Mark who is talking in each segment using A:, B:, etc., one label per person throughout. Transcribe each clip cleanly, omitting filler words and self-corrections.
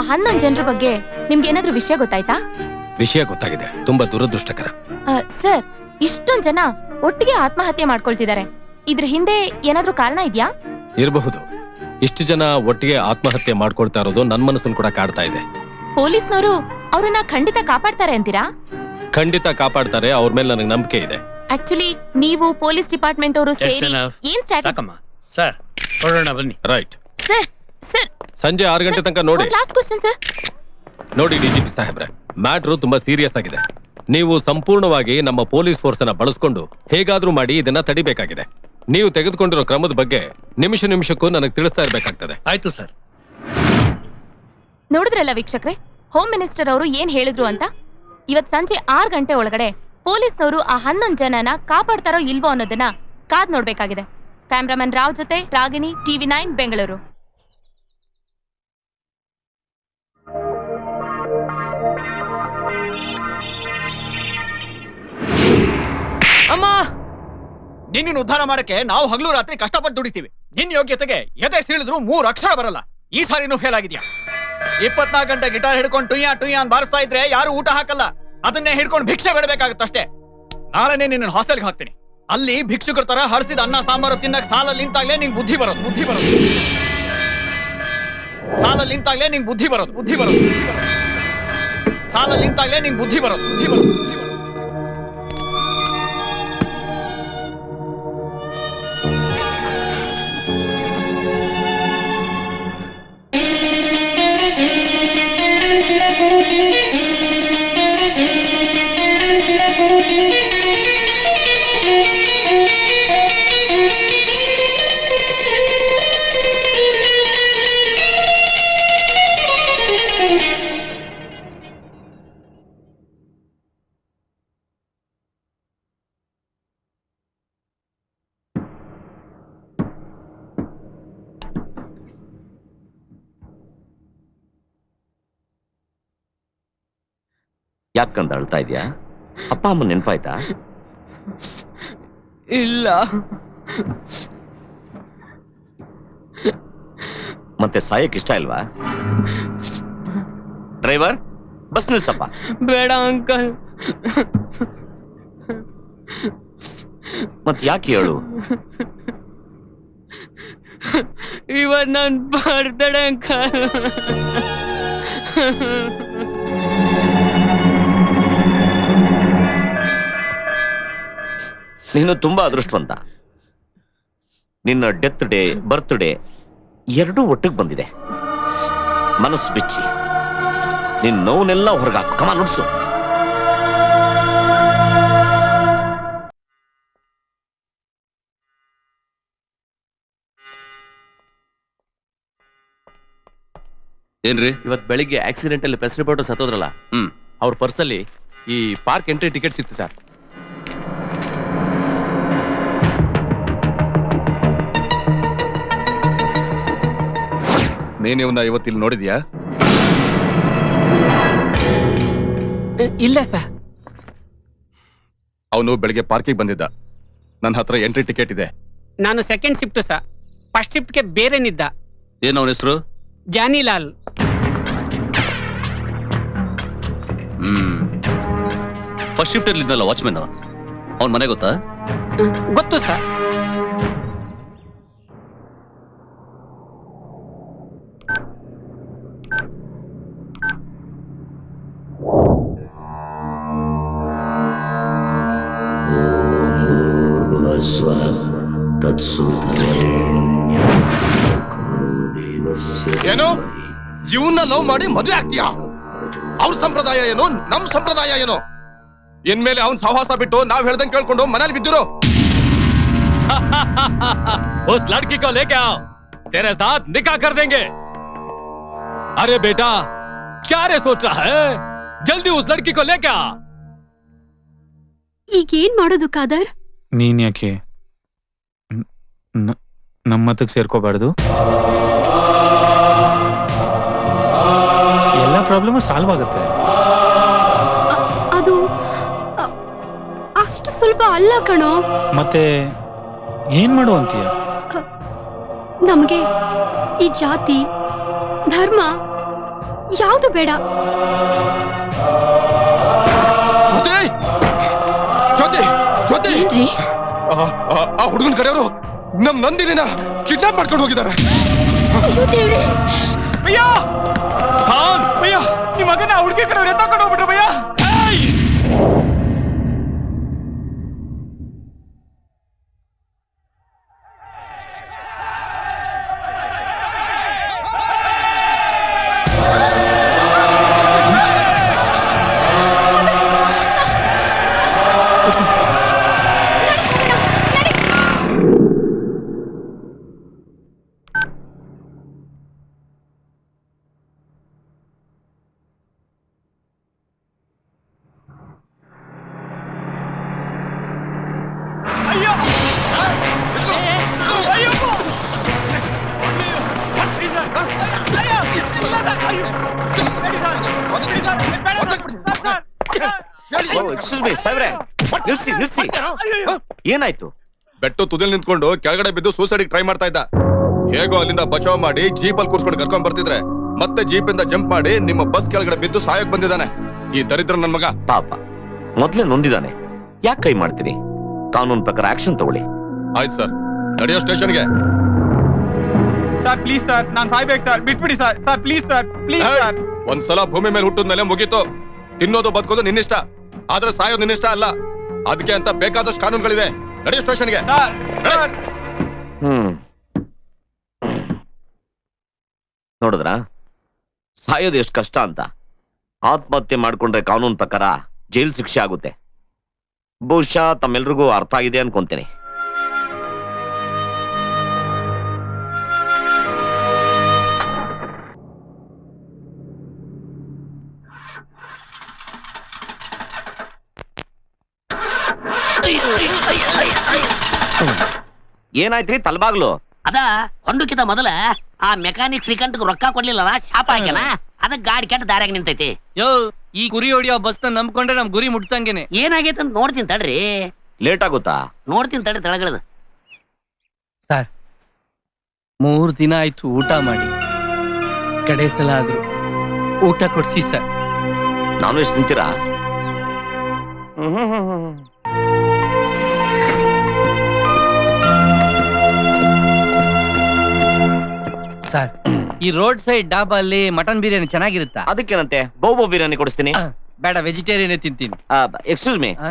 A: ಆ 11 ಜನರ ಬಗ್ಗೆ ನಿಮ್ಗೆ ಏನಾದ್ರೂ ವಿಷಯ ಗೊತ್ತಾಯ್ತಾ?
B: ವಿಷಯ ಗೊತ್ತಾಗಿದೆ, ತುಂಬಾ ದುರದೃಷ್ಟಕರ.
A: ಸರ್, ಇಷ್ಟೊಂದ್ ಜನ ಒಟ್ಟಿಗೆ ಆತ್ಮಹತ್ಯೆ ಮಾಡ್ಕೊಳ್ತಿದ್ದಾರೆ. ಇದ್ರ ಹಿಂದೆ ಏನಾದ್ರೂ ಕಾರಣ ಇದೆಯಾ?
B: ಇರಬಹುದು. ಇಷ್ಟು ಜನ ಒಟ್ಟಿಗೆ ಆತ್ಮಹತ್ಯೆ ಮಾಡ್ಕೊಳ್ತಾ ಇರೋದು ನನ್ ಮನಸ್ಸನ್ನು ಕೂಡ ಕಾಡ್ತಾ ಇದೆ.
A: ಪೊಲೀಸ್ನವರು ಅವ್ರನ್ನ ಖಂಡಿತ ಕಾಪಾಡ್ತಾರೆ ಅಂತೀರಾ?
B: ಖಂಡಿತ ಕಾಪಾಡ್ತಾರೆ, ಅವ್ರ ಮೇಲೆ ನನಗೆ ನಂಬಿಕೆ ಇದೆ.
A: ಆಕ್ಚುಲಿ ನೀವು ಪೊಲೀಸ್ ಡಿಪಾರ್ಟ್ಮೆಂಟ್ ಅವರು ಸೇರಿ ಏನ್
C: ಸರ್ ಹೊರಡೋಣ ಬನ್ನಿ.
B: Right
A: sir. ಸರ್
B: ಸಂಜೆ 6 ಗಂಟೆ ತನಕ ನೋಡಿ.
A: Last question sir.
B: ನೋಡಿ ಡಿಜಿಪಿ ಸಾಹೇಬ್ರೆ, ಮ್ಯಾಟ್ರು ತುಂಬಾ ಸೀರಿಯಸ್ ಆಗಿದೆ. ನೀವು ಸಂಪೂರ್ಣವಾಗಿ ನಮ್ಮ ಪೊಲೀಸ್ ಫೋರ್ಸ್ ಅನ್ನ ಬಳಸ್ಕೊಂಡು ಹೇಗಾದ್ರೂ ಮಾಡಿ ಇದನ್ನ ತಡಿಬೇಕಾಗಿದೆ. ನೀವು ತೆಗೆದುಕೊಂಡಿರೋ ಕ್ರಮದ ಬಗ್ಗೆ ನಿಮಿಷಕ್ಕೂ ನನಗೆ ತಿಳಿಸ್ತಾ ಇರ್ಬೇಕಾಗ್ತದೆ.
C: ಆಯ್ತು ಸರ್.
A: ನೋಡಿದ್ರಲ್ಲ ವೀಕ್ಷಕ್ರೆ, ಹೋಮ್ ಮಿನಿಸ್ಟರ್ ಅವರು ಏನ್ ಹೇಳಿದ್ರು ಅಂತ. ಇವತ್ ಸಂಜೆ 6 ಗಂಟೆ ಒಳಗಡೆ ಪೊಲೀಸ್ನವರು ಆ 11 ಜನನ ಕಾಪಾಡ್ತಾರೋ ಇಲ್ವೋ ಅನ್ನೋದನ್ನ ಕಾದ್ ನೋಡ್ಬೇಕಾಗಿದೆ. ಕ್ಯಾಮ್ರಾಮನ್ ರಾವ್ ಜೊತೆ ರಾಗಿಣಿ, TV9 ಬೆಂಗಳೂರು.
D: ಅಮ್ಮ, ನಿನ್ನ ಉದ್ಧಾರ ಮಾಡಕ್ಕೆ ನಾವು ಹಗಲು ರಾತ್ರಿ ಕಷ್ಟಪಟ್ಟು ದುಡಿತೀವಿ. ನಿನ್ನ ಯೋಗ್ಯತೆಗೆ ಎದೆ ಸೀಳಿದ್ರು 3 ಅಕ್ಷರ ಬರಲ್ಲ. ಈ ಸಾರಿನೂ ಫೇಲ್ ಆಗಿದ್ಯಾ? 24 ಗಂಟೆ ಗಿಟಾರ್ ಹಿಡ್ಕೊಂಡು ಟುಯ್ಯ ಅಂತ ಬಾರಿಸ್ತಾ ಇದ್ರೆ ಯಾರು ಊಟ ಹಾಕಲ್ಲ. ಅದನ್ನೇ ಹಿಡ್ಕೊಂಡು ಭಿಕ್ಷೆ ಬೇಡಬೇಕಾಗುತ್ತಷ್ಟೇ. ನಾಳೆನೆ ನಿನ್ನ ಹಾಸ್ಟೆಲ್ಗೆ ಹಾಕ್ತೀನಿ. ಅಲ್ಲಿ ಭಿಕ್ಷುಕರ ತರ ಹರಿಸಿದ ಅನ್ನ ಸಾಂಬಾರು ತಿನ್ನಕ್ ಸಾಲಲ್ಲಿ ನಿಂತಾಗ್ಲೇ ನಿಂಗೆ ಬುದ್ಧಿ ಬರೋದು. ಸಾಲಲ್ಲಿ ನಿಂತಾಗ್ಲೇ ನಿಂಗೆ ಬುದ್ಧಿ ಬರೋದು. ಸಾಲಲ್ಲಿ ನಿಂತಾಗ್ಲೇ ನಿಂಗೆ ಬುದ್ಧಿ ಬರೋದು.
E: ಯಾಕಂತ ಅಳ್ತಾ ಇದೆಯಾ? ಅಪ್ಪ ಅಮ್ಮ ನೆನಪಾಯ್ತಾ?
F: ಇಲ್ಲ.
E: ಮತ್ತೆ ಸಾಯಕ್ ಇಷ್ಟ ಇಲ್ವಾ? ಡ್ರೈವರ್, ಬಸ್ ನಿಲ್ಸಪ್ಪ.
F: ಬೇಡ ಅಂಕಲ್.
E: ಮತ್ ಯಾಕೆ ಹೇಳು?
F: ಇವತ್ ನನ್ ಬರ್ತ್ಡೇ ಅಂಕಲ್.
E: ನೀನು ತುಂಬಾ ಅದೃಷ್ಟವಂತ. ನಿನ್ನ ಡೆತ್ ಡೇ, ಬರ್ತ್ಡೇ ಎರಡೂ ಒಟ್ಟಿಗೆ ಬಂದಿದೆ. ಮನಸ್ಸು ಬಿಚ್ಚಿ ನಿನ್ನ ನೋವನ್ನೆಲ್ಲ ಹೊರಗಾಕು. ಕಮ ನುಡ್ಸು.
G: ಏನ್ರಿ, ಇವತ್ ಬೆಳಿಗ್ಗೆ ಆಕ್ಸಿಡೆಂಟ್ ಅಲ್ಲಿ ಪ್ರೆಸ್ ರಿಪೋರ್ಟರ್ ಸತ್ತೋದ್ರಲ್ಲ, ಅವ್ರ ಪರ್ಸಲ್ಲಿ ಈ ಪಾರ್ಕ್ ಎಂಟ್ರಿ ಟಿಕೆಟ್ ಸಿಕ್ತು ಸರ್.
B: ನೀನ್ ಇವನ್ನ ಇವತ್ತಿಲ್ಲಿ ನೋಡಿದ್ಯಾ?
F: ಇಲ್ಲ ಸರ್.
B: ಅವನು ಬೆಳಿಗ್ಗೆ ಪಾರ್ಕಿಗೆ ಬಂದಿದ್ದ. ನನ್ನ ಹತ್ರ ಎಂಟ್ರಿ ಟಿಕೆಟ್ ಇದೆ.
F: ನಾನು ಸೆಕೆಂಡ್ ಶಿಫ್ಟ್ ಸರ್. ಫಸ್ಟ್ ಶಿಫ್ಟ್ಗೆ ಬೇರೆನಿದ್ದ.
G: ಏನ್ ಅವನ ಹೆಸರು?
F: ಜಾನಿಲಾಲ್.
G: ಫಸ್ಟ್ ಶಿಫ್ಟ್ ಇರ್ಲಿದ್ನಲ್ಲ ವಾಚ್ಮೆನ್, ಅವನ್ ಮನೆ ಗೊತ್ತಾ?
F: ಗೊತ್ತು ಸರ್.
B: ಏನು ಇವನ್ನ ಲವ್ ಮಾಡಿ ಮದುವೆ ಆಗ್ತೀಯಾ? ಅವ್ರ ಸಂಪ್ರದಾಯ ಏನು, ನಮ್ ಸಂಪ್ರದಾಯ ಏನು? ಇನ್ಮೇಲೆ ಅವನ್ ಸಹವಾಸ ಬಿಟ್ಟು ನಾವ್ ಹೇಳ್ದಂಗೆ ಕೇಳ್ಕೊಂಡು ಮನೇಲಿ ಬಿದ್ದಿರೋ.
G: उस लड़की को लेके आओ, तेरे साथ निकाह कर देंगे। अरे बेटा, क्या रे सोच रहा है? जल्दी उस लड़की को लेके आ।
A: ಈಗೇನ್ ಮಾಡೋದು ಕಾದರ್?
H: ನೀನ್ ಯಾಕೆ ನಮ್ಮ ಮತಕ್ಕೆ ಸೇರ್ಕೋಬಾರ್ದು? ಎಲ್ಲ ಪ್ರಾಬ್ಲಮ್ ಸಾಲ್ವ್ ಆಗುತ್ತೆ.
A: ಅದು ಅಷ್ಟು ಸುಲಭ ಅಲ್ಲ ಕಣೋ.
H: ಮತ್ತೆ ಏನ್ ಮಾಡು ಅಂತೀಯ?
A: ನಮ್ಗೆ ಈ ಜಾತಿ ಧರ್ಮ
I: ಯಾವ್ದು ಬೇಡ. ಏನ್ರಿ?
J: ಆ ಹುಡುಗನ ಕಡೆಯವರು ನಮ್ ನಂದಿನಿನ ಕಿಡ್ನಾಪ್ ಮಾಡ್ಕೊಂಡು ಹೋಗಿದ್ದಾರೆ.
I: ಅಯ್ಯೋ ದೇವ್ರೇ.
D: ಭಯ್ಯ ಭಯ್ಯ ನಿಮ್ ಮಗನ ಹುಡುಗಿ ಕಡೆ ಎತ್ತಾಕೊಂಡು ಹೋಗ್ಬಿಟ್ರು ಭಯ್ಯ.
E: ಎಕ್ಸ್ಕ್ಯೂಸ್ ಮೀ ಸಾಹೇಬ್ರೆ, ನಿಲ್ಸಿ ನಿಲ್ಸಿ. ಏನಾಯ್ತು?
J: ಬೆಟ್ಟು ತುದಿಲ್ ನಿಂತ್ಕೊಂಡು ಕೆಳಗಡೆ ಬಿದ್ದು ಸೂಸೈಡ್ ಟ್ರೈ ಮಾಡ್ತಾ ಇದ್ದ. ಹೇಗೋ ಅಲ್ಲಿಂದ ಬಚಾವ್ ಮಾಡಿ ಜೀಪ್ ಅಲ್ಲಿ ಕೂರ್ಸ್ಕೊಂಡು ಕರ್ಕೊಂಡ್ ಬರ್ತಿದ್ರೆ ಮತ್ತೆ ಜೀಪ್ ಇಂದ ಜಂಪ್ ಮಾಡಿ ನಿಮ್ಮ ಬಸ್ ಕೆಳಗಡೆ ಬಿದ್ದು ಸಾಯಕ್ ಬಂದಿದ್ದಾನೆ ಈ ದರಿದ್ರ ನನ್ ಮಗ.
E: ಪಾಪ ಮೊದ್ಲೇ ನೊಂದಿದ್ದಾನೆ, ಯಾಕೆ ಕೈ ಮಾಡ್ತೀರಿ? ಕಾನೂನು ಪ್ರಕಾರ ಆಕ್ಷನ್ ತಗೊಳ್ಳಿ.
J: ಆಯ್ತು ಸರ್, ನಡೆಯೋ ಸ್ಟೇಷನ್ಗೆ.
D: ಸರ್ ಪ್ಲೀಸ್ ಸರ್, ನಾನ್ ಸಾಯ್ಬೇಕು ಸರ್, ಬಿಟ್ಬಿಡಿ sir. Sir please sir, please sir.
J: ಒಂದ್ಸಲ ಭೂಮಿ ಮೇಲೆ ಹುಟ್ಟಿದ್ಮೇಲೆ ಮುಗೀತು. ತಿನ್ನೋದು ಬದುಕೋದು ನಿನ್ನಿಷ್ಟ, ಆದ್ರೆ ಸಾಯೋದು ನಿನ್ನಿಷ್ಟ ಅಲ್ಲ. ಅದಕ್ಕೆ ಅಂತ ಬೇಕಾದಷ್ಟು ಕಾನೂನುಗಳಿದೆ. ನಡೆಯೋ ಸ್ಟೇಷನ್ಗೆ.
D: ಸರ್
E: ನೋಡಿದ್ರ ಸಾಯೋದು ಎಷ್ಟು ಕಷ್ಟ ಅಂತ. ಆತ್ಮಹತ್ಯೆ ಮಾಡ್ಕೊಂಡ್ರೆ ಕಾನೂನು ಪ್ರಕಾರ ಜೈಲ್ ಶಿಕ್ಷೆ ಆಗುತ್ತೆ. ಬಹುಶಃ ತಮ್ಮೆಲ್ರಿಗೂ ಅರ್ಥ ಆಗಿದೆ ಅನ್ಕೊಂತೇನೆ. ಏನಾಯ್ತ್ರಿ ತಲ್ಬಾಗ್ಲು?
K: ಅದ ಹೊಂಡಕ್ಕಿಂತ ಮೊದಲ ಆ ಮೆಕ್ಯಾನಿಕ್ ಶ್ರೀಕಂಠಕ್ಕೆ ರೊಕ್ಕ ಕೊಡ್ಲಿಲ್ಲ, ಶಾಪ ಹಾಕ್ಯಾನ. ಅದಕ್ಕೆ ಗಾಡಿ ಕೆಟ್ಟ ದಾರ್ಯಾಗ ನಿಂತೈತಿ.
D: ಯೋ, ಈ ಗುರಿ ಹೊಡಿಯೋ ಬಸ್ ನಂಬ್ಕೊಂಡ್ರೆ ನಮ್ ಗುರಿ ಮುಟ್ತಂಗೆನೆ.
K: ಏನಾಗೈತೆ ಅಂತ ನೋಡ್ತೀನಿ ತಡ್ರಿ.
E: ಲೇಟ್ ಆಗುತ್ತಾ?
K: ನೋಡ್ತೀನಿ ತಡ್ರಿ ತಳಗಳದ.
D: ಸರ್ 3 ದಿನ ಆಯ್ತು ಊಟ ಮಾಡಿ, ಕಡೆ ಸಲ ಆದ್ರೂ ಊಟ ಕೊಡ್ಸಿ ಸರ್.
E: ನಾನು ಎಷ್ಟು ತಿಂತೀರಾ?
D: ಸರ್ ಈ ರೋಡ್ ಸೈಡ್ ಡಾಬಾ ಅಲ್ಲಿ ಮಟನ್ ಬಿರಿಯಾನಿ ಚೆನ್ನಾಗಿರುತ್ತಾ?
E: ಅದಕ್ಕೇನಂತೆ, ಬೋಬೋ ಬಿರಿಯಾನಿ ಕೊಡಿಸ್ತೀನಿ.
D: ಬೇಡ, ವೆಜಿಟೇರಿಯನ್ ತಿಂತೀನಿ.
E: ಎಕ್ಸ್ಕ್ಯೂಸ್ ಮೀ,
D: ಆ?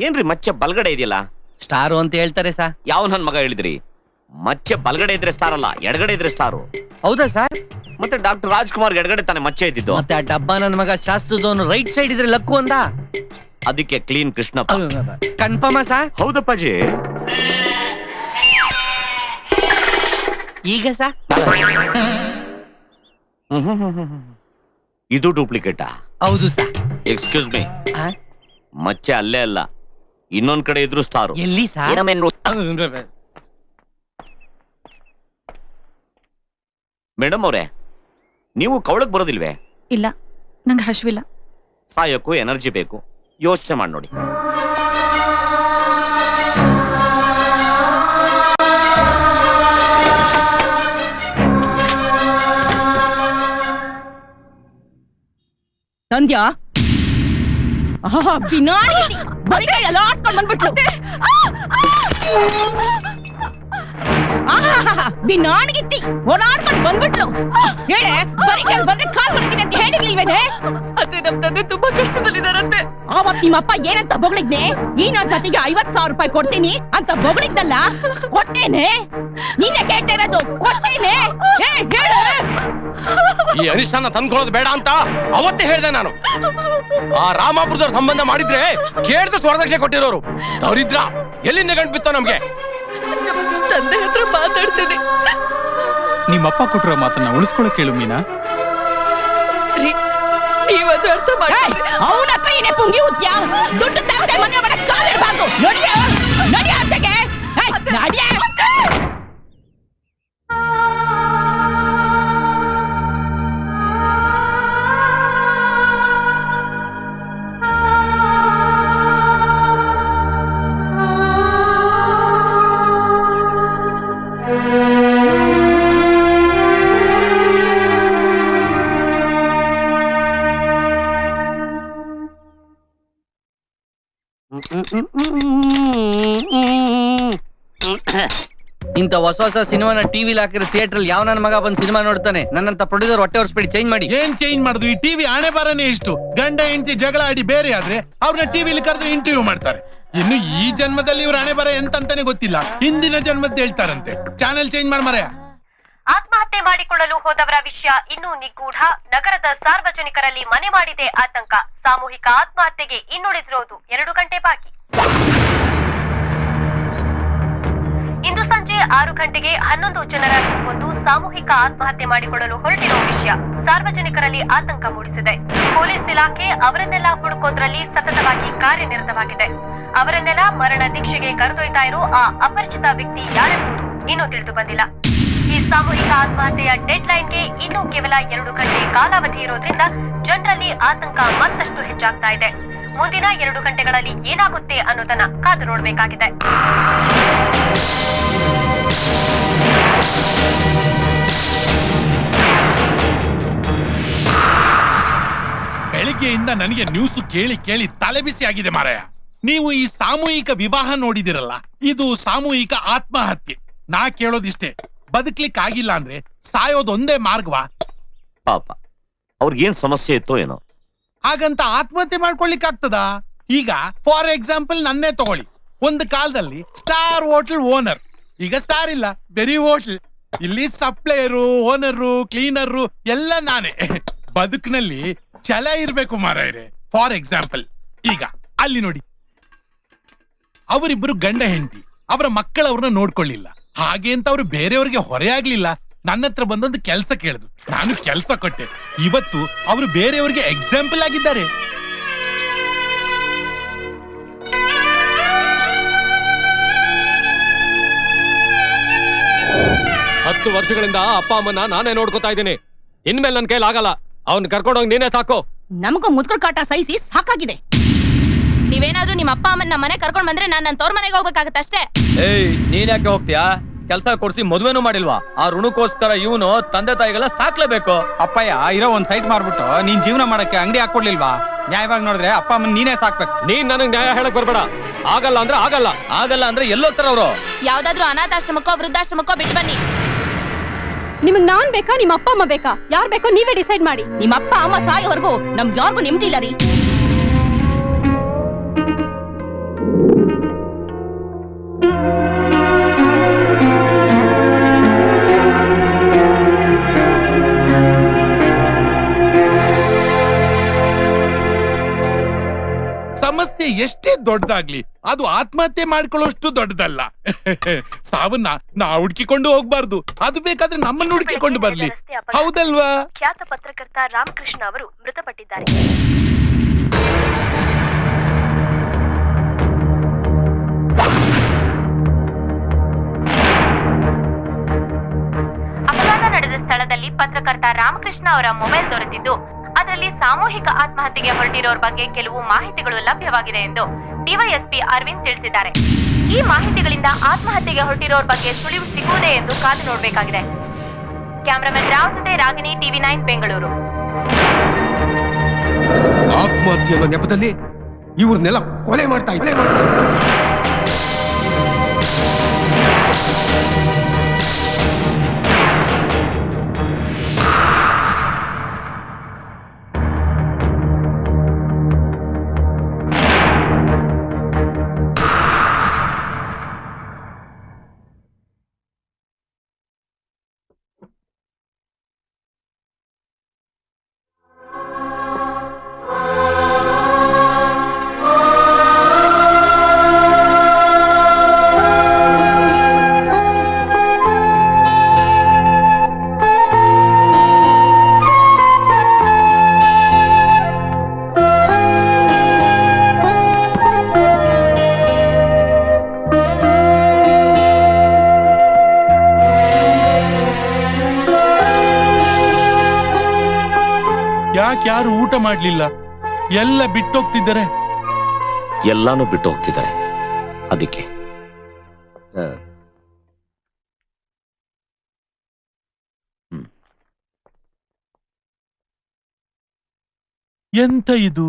E: ಏನ್ರಿ ಮಚ್ಚೆ ಬಲ್ಗಡೆ ಇದೆಯಲ್ಲ?
D: ಸ್ಟಾರು ಅಂತ ಹೇಳ್ತಾರೆ ಸರ್.
E: ಯಾವ ನನ್ ಮಗ ಹೇಳಿದ್ರಿ? ಮಚ್ಚೆ ಬಲ್ಗಡೆ ಇದ್ರೆ ಸ್ಟಾರ್ ಅಲ್ಲ, ಎಡಗಡೆ ಇದ್ರೆ ಸ್ಟಾರು.
D: ಹೌದಾ ಸರ್?
E: ಮತ್ತೆ ಡಾಕ್ಟರ್ ರಾಜ್ಕುಮಾರ್ ಎಡಗಡೆ ತಾನೆ ಮಚ್ಚೆ ಇದ್ದಿದ್ದು.
D: ಮತ್ತೆ ಆ ಡಬ್ಬಾ ನನ್ನ ಮಗ ಶಾಸ್ತ್ರದವನು ರೈಟ್ ಸೈಡ್ ಇದ್ರೆ ಲಕ್ಕು ಅಂದ.
E: ಅದಕ್ಕೆ ಕ್ಲೀನ್ ಕೃಷ್ಣಪ್ಪ.
D: ಕನ್ಫರ್ಮ ಸರ್?
E: ಹೌದಪ್ಪಾಜಿ.
D: ಈಗ ಸರ್
E: ಇದು ಡೂಪ್ಲಿಕೇಟಾ?
D: ಹೌದು ಸರ್.
E: ಎಕ್ಸ್ಕ್ಯೂಸ್ ಮೀ, ಮಚ್ಚೆ ಅಲ್ಲೇ ಅಲ್ಲ, ಇನ್ನೊಂದ್ ಕಡೆ ಇದ್ರು ಸ್ಟಾರು.
D: ಎಲ್ಲಿ ಸರ್?
E: ಮೇಡಮ್ ಅವರೇ, ನೀವು ಕವಳಕ್ ಬರೋದಿಲ್ವೇ?
I: ಇಲ್ಲ, ನಂಗೆ ಹಶ್ವಿಲ್ಲ.
E: ಸಾಯೋಕ್ಕೂ ಎನರ್ಜಿ ಬೇಕು, ಯೋಚನೆ ಮಾಡಿ ನೋಡಿ.
K: ಸಂಧ್ಯಾ ಎಲ್ಲ ಆಡ್ಕೊಂಡ್ ಬಂದ್ಬಿಟ್ಲು. ಬಿನ್ನಾಣಿಗಿತ್ತಿ ಓಡಾಡ್ಕೊಂಡು ಬಂದ್ಬಿಟ್ಲು. ಹೇಳೆ ಬರೀ ಬಂದ್ರೆ ಕಾಲ್ ಹೊಡ್ತೀನಿ ಅಂತ ಹೇಳಿರ್ಲಿಲ್ವೇನೆ? ಅದೇ ನಮ್ ತಂದೆ ತುಂಬಾ ಕಷ್ಟದಲ್ಲಿದಾರಂತೆ. ಅವತ್ ನಿಮ್ಮಪ್ಪ ಏನಂತ ಬೊಗಳಿದ್ನೆ? ಇನ್ನೊಂದ್ ಜೊತೆಗೆ 50,000 ರೂಪಾಯಿ ಕೊಡ್ತೀನಿ ಅಂತ ಬೊಗಳಿದ್ನಲ್ಲ, ಕೊಟ್ಟೇನೆ? ನೀನೇ ಕೇಳ್ತಿರೋದು, ಕೊಟ್ಟೇನೆ? ಹೇಳು.
G: ಈ ಅನಿಷ್ಟನ ತಂದ್ಕೊಳ್ಳೋದು ಬೇಡ ಅಂತ ಅವತ್ತೇ ಹೇಳ್ದೆ ನಾನು. ಆ ರಾಮಾಪುರದವ್ರ ಸಂಬಂಧ ಮಾಡಿದ್ರೆ ಕೇಳ್ದು ಸ್ವರ್ದಕ್ಷಿಣೆ ಕೊಟ್ಟಿರೋರು. ದರಿದ್ರ ಎಲ್ಲಿಂದ ಗಂಟು ಬಿತ್ತೋ ನಮ್ಗೆ?
K: ತಂದೆ ಹತ್ರ ಮಾತಾಡ್ತೀನಿ.
H: ನಿಮ್ಮಪ್ಪ ಕೊಟ್ಟಿರೋ ಮಾತನ್ನ ಉಳಿಸ್ಕೊಳಕ್ ಕೇಳು ಮೀನಾ.
K: ನೀವದು ಅರ್ಥ ಮಾಡಿ. ಅವನ ಹತ್ರ ಏನೇ ಪುಂಗಿ ಉದ್ಯಾ? ದುಡ್ಡು ತಗದೆ ಮನೆ ಒಳಗೆ ಕಾಲಿಡಬಾರ್ದು. ನಡಿಯ ನಡಿಯ ಆಚೆಗೆ. ನಡಿಯ.
D: ಇಂತ ಹೊಸ ಹೊಸ ಸಿನಿಮಾನ ಟಿವಿಲಿ ಹಾಕಿರೋ ಥಿಯೇಟರ್ ಯಾವ ನನ್ನ ಮಗ ಬಂದ್ ಸಿನಿಮಾ ನೋಡ್ತಾನೆ? ನನ್ನಂತ ಪ್ರೊಡ್ಯೂಸರ್ ಹೊಟ್ಟೆ ಹೊರ್ಸ್ಬಿಡಿ, ಚೇಂಜ್ ಮಾಡಿ.
G: ಏನ್ ಚೇಂಜ್ ಮಾಡುದು? ಈ ಟಿವಿ ಹಣೆ ಬರನೇ ಇಷ್ಟು. ಗಂಡ ಹೆಂಡತಿ ಜಗಳ ಆಡಿ ಬೇರೆ ಆದ್ರೆ ಅವ್ರನ್ನ ಟಿವಿಲಿ ಕರೆದು ಇಂಟರ್ವ್ಯೂ ಮಾಡ್ತಾರೆ. ಇನ್ನು ಈ ಜನ್ಮದಲ್ಲಿ ಇವ್ರ ಹಣೆ ಬರ ಎಂತಂತಾನೆ ಗೊತ್ತಿಲ್ಲ, ಹಿಂದಿನ ಜನ್ಮದ ಹೇಳ್ತಾರಂತೆ. ಚಾನೆಲ್ ಚೇಂಜ್ ಮಾಡ ಮರೆಯ.
A: ಆತ್ಮಹತ್ಯೆ ಮಾಡಿಕೊಳ್ಳಲು ಹೋದವರ ವಿಷಯ ಇನ್ನೂ ನಿಗೂಢ. ನಗರದ ಸಾರ್ವಜನಿಕರಲ್ಲಿ ಮನೆ ಮಾಡಿದೆ ಆತಂಕ. ಸಾಮೂಹಿಕ ಆತ್ಮಹತ್ಯೆಗೆ ಇನ್ನುಳಿದಿರೋದು 2 ಗಂಟೆ ಬಾಕಿ. ಇಂದು ಸಂಜೆ 6 ಗಂಟೆಗೆ 11 ಜನರ ಗುಂಪೊಂದು ಸಾಮೂಹಿಕ ಆತ್ಮಹತ್ಯೆ ಮಾಡಿಕೊಳ್ಳಲು ಹೊರಟಿರುವ ವಿಷಯ ಸಾರ್ವಜನಿಕರಲ್ಲಿ ಆತಂಕ ಮೂಡಿಸಿದೆ. ಪೊಲೀಸ್ ಇಲಾಖೆ ಅವರನ್ನೆಲ್ಲ ಹುಡುಕೋದ್ರಲ್ಲಿ ಸತತವಾಗಿ ಕಾರ್ಯನಿರತವಾಗಿದೆ. ಅವರನ್ನೆಲ್ಲ ಮರಣ ದೀಕ್ಷೆಗೆ ಕರೆದೊಯ್ತಾ ಇರೋ ಆ ಅಪರಿಚಿತ ವ್ಯಕ್ತಿ ಯಾರೆಂಬುದು ಇನ್ನೂ ತಿಳಿದು ಬಂದಿಲ್ಲ. ಈ ಸಾಮೂಹಿಕ ಆತ್ಮಹತ್ಯೆಯ ಡೆಡ್ ಲೈನ್ಗೆ ಇನ್ನೂ ಕೇವಲ 2 ಗಂಟೆ ಕಾಲಾವಧಿ ಇರೋದ್ರಿಂದ ಜನರಲ್ಲಿ ಆತಂಕ ಮತ್ತಷ್ಟು ಹೆಚ್ಚಾಗ್ತಾ ಇದೆ. ಮುಂದಿನ 2 ಗಂಟೆಗಳಲ್ಲಿ ಏನಾಗುತ್ತೆ ಅನ್ನೋದನ್ನ ಕಾದು ನೋಡಬೇಕಾಗಿದೆ.
G: ಬೆಳಿಗ್ಗೆಯಿಂದ ನನಗೆ ನ್ಯೂಸ್ ಕೇಳಿ ಕೇಳಿ ತಲೆ ಬಿಸಿ ಆಗಿದೆ ಮಾರಾಯ. ನೀವು ಈ ಸಾಮೂಹಿಕ ವಿವಾಹ ನೋಡಿದಿರಲ್ಲ, ಇದು ಸಾಮೂಹಿಕ ಆತ್ಮಹತ್ಯೆ. ನಾ ಕೇಳೋದಿಷ್ಟೇ, ಬದುಕ್ಲಿಕ್ಕೆ ಆಗಿಲ್ಲ ಅಂದ್ರೆ ಸಾಯೋದೊಂದೇ ಮಾರ್ಗವಾ?
E: ಪಾಪ ಅವ್ರಿಗೇನ್ ಸಮಸ್ಯೆ ಇತ್ತೋ ಏನೋ,
G: ಹಾಗಂತ ಆತ್ಮಹತ್ಯೆ ಮಾಡ್ಕೊಳ್ಲಿಕ್ಕೆ ಆಗ್ತದಾ? ಈಗ ಫಾರ್ ಎಕ್ಸಾಂಪಲ್ ನನ್ನೇ ತಗೊಳ್ಳಿ. ಒಂದು ಕಾಲದಲ್ಲಿ ಸ್ಟಾರ್ ಹೋಟೆಲ್ ಓನರ್, ಈಗ ಸ್ಟಾರ್ ಇಲ್ಲ, ಬರೀ ಹೋಟೆಲ್. ಇಲ್ಲಿ ಸಪ್ಲೈಯರು, ಓನರು, ಕ್ಲೀನರು ಎಲ್ಲ ನಾನೇ. ಬದುಕಿನಲ್ಲಿ ಛಲ ಇರ್ಬೇಕು ಮಾರಾಯರೆ. ಫಾರ್ ಎಕ್ಸಾಂಪಲ್ ಈಗ ಅಲ್ಲಿ ನೋಡಿ, ಅವರಿಬ್ಬರು ಗಂಡ ಹೆಂಡತಿ, ಅವರ ಮಕ್ಕಳವ್ರನ್ನ ನೋಡ್ಕೊಳ್ಳಿಲ್ಲ. ಹಾಗೆ ಅಂತ ಅವರು ಬೇರೆಯವ್ರಿಗೆ ಹೊರೆ ಆಗ್ಲಿಲ್ಲ. ನನ್ನ ಹತ್ರ ಬಂದೊಂದು ಕೆಲಸ ಕೇಳಿದ್ರು, ನಾನು ಕೆಲಸ ಕೊಟ್ಟೆ. ಇವತ್ತು ಅವರು ಬೇರೆಯವ್ರಿಗೆ ಎಕ್ಸಾಂಪಲ್ ಆಗಿದ್ದಾರೆ.
B: ಹತ್ತು ವರ್ಷಗಳಿಂದ ಅಪ್ಪ ಅಮ್ಮನ ನಾನೇ ನೋಡ್ಕೊತಾ ಇದ್ದೀನಿ. ಇನ್ಮೇಲೆ ನನ್ ಕೈಲಿ ಆಗಲ್ಲ. ಅವ್ನ್ ಕರ್ಕೊಂಡೋಗಿ ನೀನೇ ಸಾಕು.
K: ನಮಗೂ ಮುದ್ಕರ್ ಕಾಟ ಸಹಿಸಿ ಸಾಕಾಗಿದೆ.
A: ನೀವೇನಾದ್ರೂ ನಿಮ್ಮ ಅಪ್ಪ ಅಮ್ಮನ ಮನೆ ಕರ್ಕೊಂಡ್ ಬಂದ್ರೆ ನಾನು ನನ್ನ ತವ್ರ ಮನೆಗೆ ಹೋಗ್ಬೇಕಾಗತ್ತೆ ಅಷ್ಟೇ.
D: ಏಯ್, ನೀನ್ ಯಾಕೆ ಹೋಗ್ತೀಯಾ? ಕೆಲಸ ಕೊಡ್ಸಿ ಮದುವೆನೂ ಮಾಡಿಲ್ವಾ? ಆ ಋಣಕ್ಕೋಸ್ಕರ ಇವನು ತಂದೆ ತಾಯಿಗೆಲ್ಲ ಸಾಕ್ಲೇಬೇಕು.
H: ಅಪ್ಪಯ್ಯ ಇರೋ ಒಂದ್ ಸೈಟ್ ಮಾರ್ಬಿಟ್ಟು ನೀನ್ ಜೀವನ ಮಾಡಕ್ಕೆ ಅಂಗಡಿ ಹಾಕೊಡ್ಲಿಲ್ವಾ? ನ್ಯಾಯವಾಗಿ ನೋಡಿದ್ರೆ ಅಪ್ಪ ಅಮ್ಮನ್ ನೀನೇ ಸಾಕ್ಬೇಕು.
B: ನೀನ್ ನನಗ್ ನ್ಯಾಯ ಹೇಳಕ್ ಬರ್ಬೇಡ. ಆಗಲ್ಲ ಅಂದ್ರೆ ಆಗಲ್ಲ.
D: ಆಗಲ್ಲ ಅಂದ್ರೆ ಎಲ್ಲೋಗ್ತಾರ ಅವರು?
A: ಯಾವ್ದಾದ್ರೂ ಅನಾಥಾಶ್ರಮಕ್ಕೋ ವೃದ್ಧಾಶ್ರಮಕ್ಕೋ ಬಿಟ್ಟು ಬನ್ನಿ.
I: ನಿಮಗ್ ನಾನ್ ಬೇಕಾ ನಿಮ್ಮ ಅಪ್ಪ ಅಮ್ಮ ಬೇಕಾ? ಯಾರ್ ಬೇಕೋ ನೀವೇ ಡಿಸೈಡ್ ಮಾಡಿ.
K: ನಿಮ್ಮ ಅಪ್ಪ ಅಮ್ಮ ಸಾಯೋವರೆಗೂ ನಮ್ಗೆ ಯಾರಿಗೂ ನೆಮ್ಮದಿ ಇಲ್ಲ ರೀ.
G: ಸಮಸ್ಯೆ ಎಷ್ಟೇ ದೊಡ್ಡದಾಗ್ಲಿ ಅದು ಆತ್ಮಹತ್ಯೆ ಮಾಡ್ಕೊಳ್ಳೋಷ್ಟು ದೊಡ್ಡದಲ್ಲ. ಸಾವನ್ನ ನಾವು ಹುಡುಕಿಕೊಂಡು ಹೋಗ್ಬಾರ್ದು, ಅದು ಬೇಕಾದ್ರೆ ನಮ್ಮನ್ನು ಹುಡುಕಿಕೊಂಡು ಬರ್ಲಿ. ಹೌದಲ್ವಾ?
A: ಖ್ಯಾತ ಪತ್ರಕರ್ತ ರಾಮಕೃಷ್ಣ ಅವರು ಮೃತಪಟ್ಟಿದ್ದಾರೆ. ಅಪಘಾತ ನಡೆದ ಸ್ಥಳದಲ್ಲಿ ಪತ್ರಕರ್ತ ರಾಮಕೃಷ್ಣ ಅವರ ಮೊಬೈಲ್ ದೊರೆತಿದ್ದು ಅದರಲ್ಲಿ ಸಾಮೂಹಿಕ ಆತ್ಮಹತ್ಯೆಗೆ ಹೊರಟಿರೋರ ಬಗ್ಗೆ ಕೆಲವು ಮಾಹಿತಿಗಳು ಲಭ್ಯವಾಗಿದೆ ಎಂದು ಡಿವೈಎಸ್ಪಿ ಅರವಿಂದ್ ತಿಳಿಸಿದ್ದಾರೆ. ಈ ಮಾಹಿತಿಗಳಿಂದ ಆತ್ಮಹತ್ಯೆಗೆ ಹೊರಟಿರೋರ ಬಗ್ಗೆ ಸುಳಿವು ಸಿಗುವುದೇ ಎಂದು ಕಾದು ನೋಡಬೇಕಾಗಿದೆ. ಕ್ಯಾಮರಾಮನ್ ರಾವ್ ಜೊತೆ ರಾಗಿಣಿ, TV9 ಬೆಂಗಳೂರು.
G: ಆತ್ಮಹತ್ಯೆಯ ನೆಪದಲ್ಲಿ ಇವ್ರನ್ನೆಲ್ಲ ಕೊಲೆ ಮಾಡ್ತಾ ಇದ್ದಾರೆ. ಯಾರು ಊಟ ಮಾಡ್ಲಿಲ್ಲ? ಎಲ್ಲ ಬಿಟ್ಟೋಗ್ತಿದ್ದಾರೆ.
E: ಎಲ್ಲಾನು ಬಿಟ್ಟು ಹೋಗ್ತಿದ್ದಾರೆ. ಅದಕ್ಕೆ
G: ಎಂತ ಇದು?